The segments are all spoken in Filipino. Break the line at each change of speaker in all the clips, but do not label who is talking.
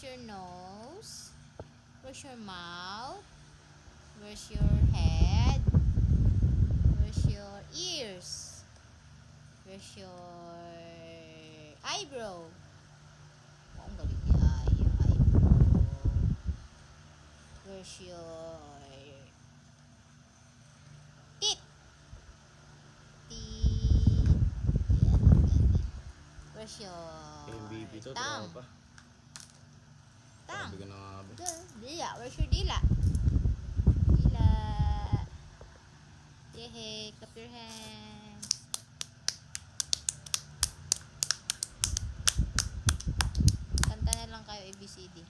your nose? Where's your mouth? Where's your head? Where's your ears? Where's your eyebrow? Oh, ang galing niya. Yung eyebrow. Where's your teeth? Teeth. Yan, galing. Where's your
MVP to,
tongue?
tropa.
Tongue.
Sabi ko na nga ba.
Dila. Where's your dila? Dila. Yehey, clap your hands. Kanta na lang kayo ABCD.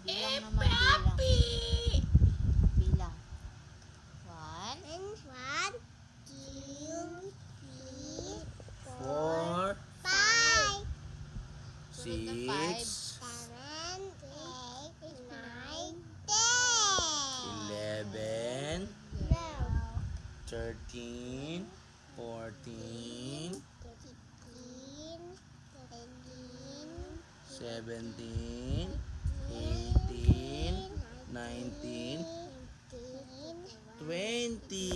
Bilang naman, bilang. Bilang. 1,
4, 6, 11, 13, 14, 17, 18, 19, 20.